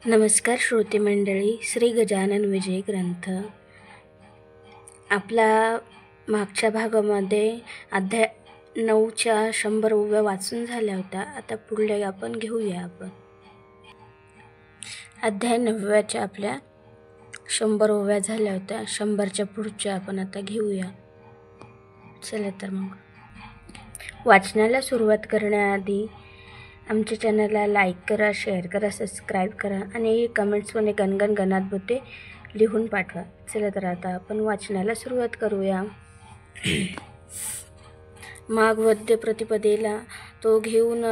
नमस्कार श्रोते मंडळी. श्री गजानन विजय ग्रंथ आपला मागच्या भागामध्ये अध्याय 9च्या 100 ओव्या वाचून झाल्या होत्या. आता पुढले आपण घेऊया. आपण अध्याय 9च्या आपल्या 100 ओव्या झाल्या होत्या. 100च्या पुढच्या आपण आता घेऊया. चला तर मग वाचनाला सुरुवात करण्याआधी आमच्या चॅनलला लाईक करा, शेअर करा, सबस्क्राईब करा आणि कमेंट्समध्ये गणगण गणात बोटे लिहून पाठवा. चला तर आता आपण वाचनाला सुरुवात करूया. माघ वद्य प्रतिपदेला तो घेऊन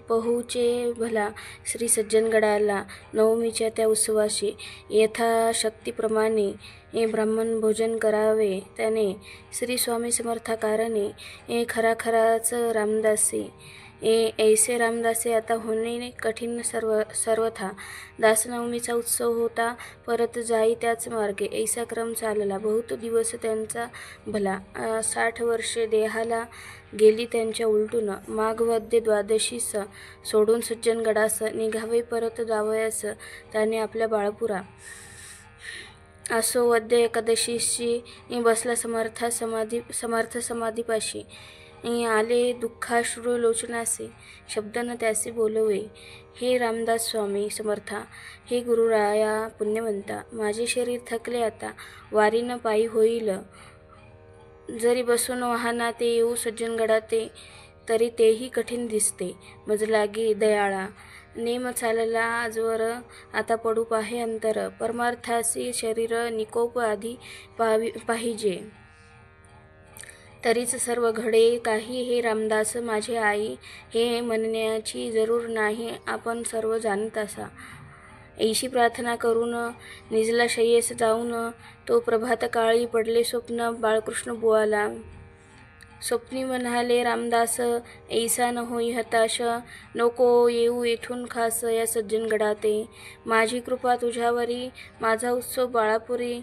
पहुचे भला श्री सज्जनगडाला. नवमीच्या त्या उत्सवाशी यथाशक्तीप्रमाणे ब्राह्मण भोजन करावे त्याने. श्री स्वामी समर्थाकारणे खराखराच रामदासी ऐसे रामदासी आता होणे कठीण सर्वथा. दासनवमीचा उत्सव होता. परत जाई त्याच मार्गे ऐसा क्रम चालला. बहुत दिवस त्यांचा भला. 60 वर्षे देहाला गेली त्यांच्या उलटून. माघ वद्य द्वादशीस सोडून सज्जनगडास निघावे परत जावयास त्याने आपल्या बाळपुरा. असो वद्य एकादशीशी बसला समर्थ समाधीपाशी. आले दुःखाश्रू लोचनासे शब्द न त्यासी बोलवे. हे रामदास स्वामी समर्था, हे गुरुराया पुण्यवंता, माझे शरीर थकले आता. वारीनं पायी होईल. जरी बसून वाहनात येऊ सज्जनगडाते तरी तेही कठीण दिसते. मज लागी दयाळा नेम चालला आजवर आता पडू पाहे अंतर. परमार्थासी शरीर निकोप आधी पाहिजे तरीच सर्व घडे काही. हे रामदास माझे आई हे म्हणण्याची जरूर नाही, आपण सर्व जाणत असा. ऐशी प्रार्थना करून निजला शय्येस जाऊन तो प्रभातकाळी पडले स्वप्न बाळकृष्ण बुवाला. स्वप्नी म्हणाले रामदास ऐसा न होई हताश. नको येऊ येथून खास या सज्जनगडाते. माझी कृपा तुझ्यावरी माझा उत्सव बाळापुरी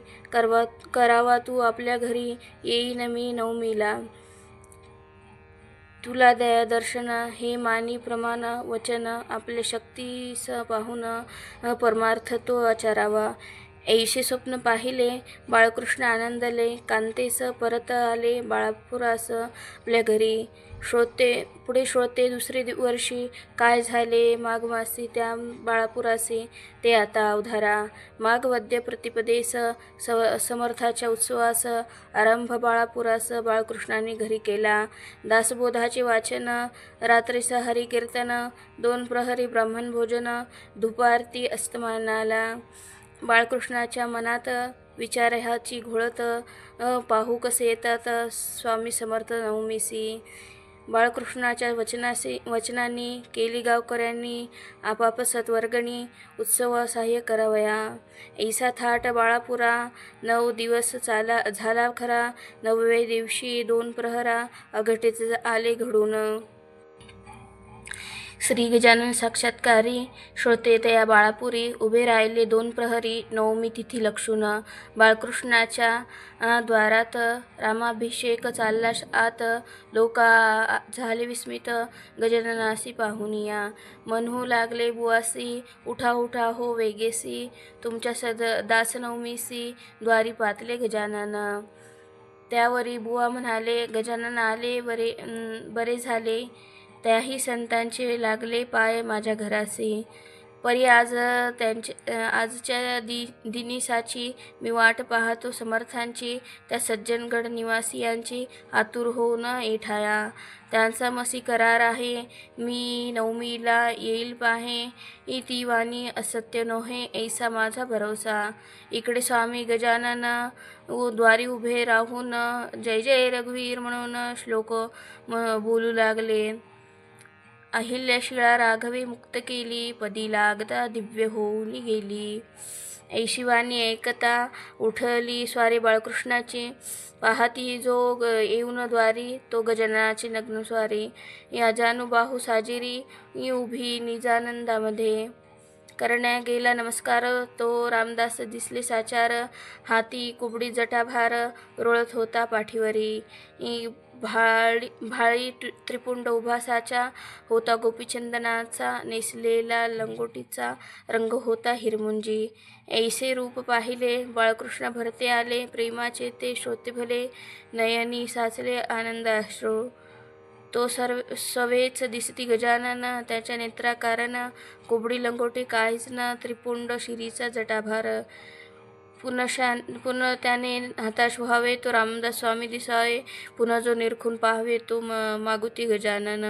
करावा तू आपल्या घरी. येईन मी नवमीला तुला दया दर्शन. हे मानी प्रमाण वचन आपले शक्तीस पाहून परमार्थ तो आचरावा. ऐसे स्वप्न पाहिले बाळकृष्ण आनंदले. कांतेस परत आले बाळापुरास आपल्या घरी. पुढे श्रोते दुसरे वर्षी काय झाले माघ मासी त्या बाळापुरासी ते आता अवधारा. माघ वद्य प्रतिपदेस समर्थाच्या उत्सवास आरंभ बाळापुरास बाळकृष्णाने घरी केला. दासबोधाचे वाचन, रात्रीस हरिकीर्तन, 2 प्रहरी ब्राह्मण भोजन, धूपारती अस्तमानाला. बाळकृष्णाच्या मनात विचार ह्याची घोळत. पाहू कसे येतात स्वामी समर्थ नवमीसी. बाळकृष्णाच्या वचनांनी केली गावकऱ्यांनी आपाप सत्वर्गणी. उत्सव सहाय्य करावया ऐसा थाट बाळापुरा. 9 दिवस झाला खरा. 9व्या दिवशी 2 प्रहरा अघटित आले घडून. श्री गजानन साक्षात्कारी श्रोते तया बाळापुरी उभे राहिले 2 प्रहरी. नवमी तिथी लक्षून बाळकृष्णाच्या द्वारात रामाभिषेक चालला आत. लोका झाले विस्मित गजाननासी पाहुनिया. म्हणू लागले बुवासी उठा उठा हो वेगेसी. तुमच्या दासनवमीसी द्वारी पातले गजानन. त्यावरी बुवा म्हणाले गजानन आले बरे झाले. त्याही संतांचे लागले पाय माझ्या घरासी. परी आजच्या दिनीसाची मी वाट पाहतो समर्थांची. त्या सज्जनगड निवासियांची आतुर होऊन येठाया. त्यांचा मसी करार आहे मी नवमीला येईल पाहे. ती वाणी असत्य नोहे ऐसा माझा भरवसा. इकडे स्वामी गजानन द्वारी उभे राहून जय जय रघुवीर म्हणून श्लोक बोलू लागले. अहिल्याशिळा राघवे मुक्त केली. पदी लागता दिव्य होऊन गेली. ऐशी वाणी ऐकता उठली स्वारी बाळकृष्णाची. पाहती जो येऊन द्वारी तो गजाननाची नग्न स्वारी. या जानुबाहू साजिरी उभी निजानंदामध्ये. करण्या गेला नमस्कार तो रामदास दिसले साचार. हाती कुबडी जटाभार रोळत होता पाठीवरी. भाळी त्रिपुंड उभासाचा होता, गोपीचंदनाचा नेसलेला लंगोटीचा रंग होता हिरमुंजी. ऐसे रूप पाहिले बाळकृष्ण भरते आले, प्रेमाचे ते श्रोते भले, नयनी साचले आनंदाश्रू. तो सवेच दिसती गजानन, त्याच्या नेत्राकारण कोबडी लंगोटी काहीच न, त्रिपुंड शिरीचा जटाभार. पुन्हा त्याने हताश व्हावे, तो रामदास स्वामी दिसावे, पुन्हा जो निरखून पाहावे तो मागुती गजानन.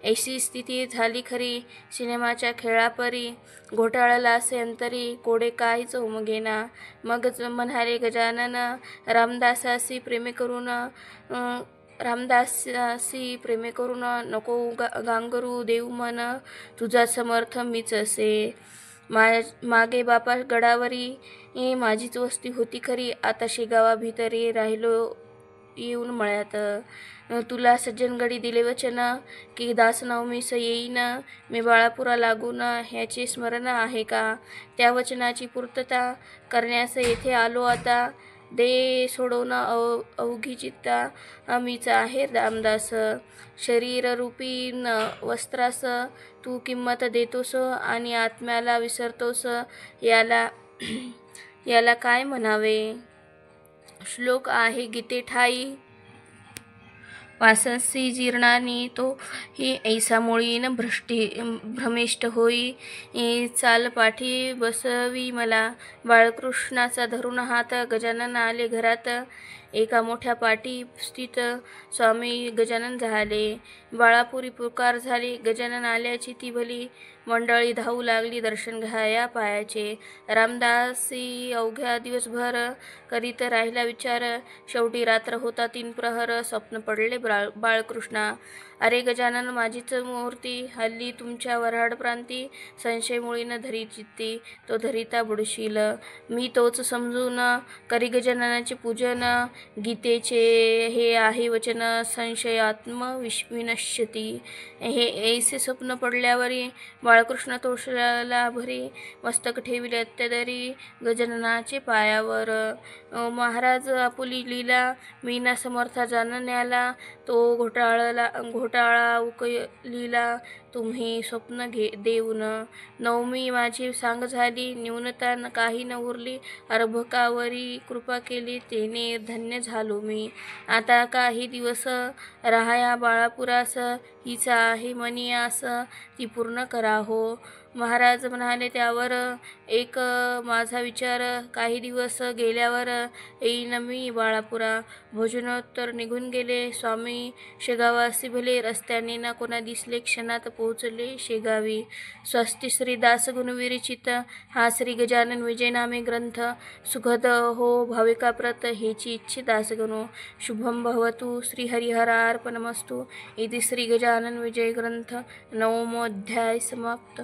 ऐशी स्थिती झाली खरी सिनेमाच्या खेळापरी, घोटाळला असे अंतरी, कोडे काहीच उमगेना. मग म्हणाले गजानन, रामदासासी प्रेमे करून नको गांगरू देऊ मन, तुझा समर्थ मीच असे. मागे बापा गडावरी माझीच वस्ती होती खरी, आता शेगावा भितरी राहिलो येऊन मळ्यात. तुला सज्जनगडी दिले वचन, की दासनवमीस येईन मी बाळापुरा लागून, ह्याचे स्मरण आहे का? त्या वचनाची पूर्तता करण्यास येथे आलो आता. दे सोडवून अवघी चित्ता मीच आहे रामदास. शरीररूपी वस्त्रास तू किंमत देतोस आणि आत्म्याला विसरतोस, याला काय म्हणावे? श्लोक आहे गीते ठाई, वासंसी जीर्णानी तो ही ऐसा मुळीन भ्रमिष्ट होई, चाल पाठी बसवी मला. बाळकृष्णाचा धरून हात गजानन आले घरात, एका मोठ्या पाटी स्थित स्वामी गजानन झाले. बाळापुरी पुकार झाली, गजानन आल्याची ती भली, मंडळी धावू लागली दर्शन घ्याया पायाचे. रामदासी अवघ्या दिवसभर करीत राहिला विचार, शेवटी रात्र होता 3 प्रहर, स्वप्न पडले बाळकृष्णा. अरे गजानन माझीच मूर्ती, हल्ली तुमच्या वऱ्हाड प्रांती, संशयमुळीन धरी चित्ती, तो धरिता बुडशील. मी तोच समजून करी गजाननाचे पूजन, गीतेचे हे आहे वचन, संशयात्म विनश्यती. हे ऐसे स्वप्न पडल्यावरी बाळकृष्ण तोषला भरी, मस्तक ठेविले अत्यादरी गजाननाचे पायावर. महाराज आपुली लीला मीना समर्था जाणण्याला, तो घोटाळा उकलीला तुम्ही स्वप्न देऊन. नवमी माझी सांग झाली, न्यूनता काही न उरली, अर्भकावरी कृपा केली तेने धन्य झालो मी. आता काही दिवस राहाया बाळापुरास, हिचा आहे मनी आस, ती पूर्ण करा हो. महाराज म्हणाले त्यावर, एक माझा विचार, काही दिवस गेल्यावर येईन मी बाळापुरा. भोजनोत्तर निघून गेले स्वामी शेगावासी भले, रस्त्याने ना कोणा दिसले, क्षणात पोहोचले शेगावी. स्वस्ति श्री दास गुणविरचित हा श्री गजानन विजय नामे ग्रंथ, सुखद हो भाविकाप्रत हेची इच्छे दासगणो. शुभम भवतु. श्री हरिहरार्पणमस्तु. इति श्री गजानन विजय ग्रंथ 9मोऽध्याय समाप्त.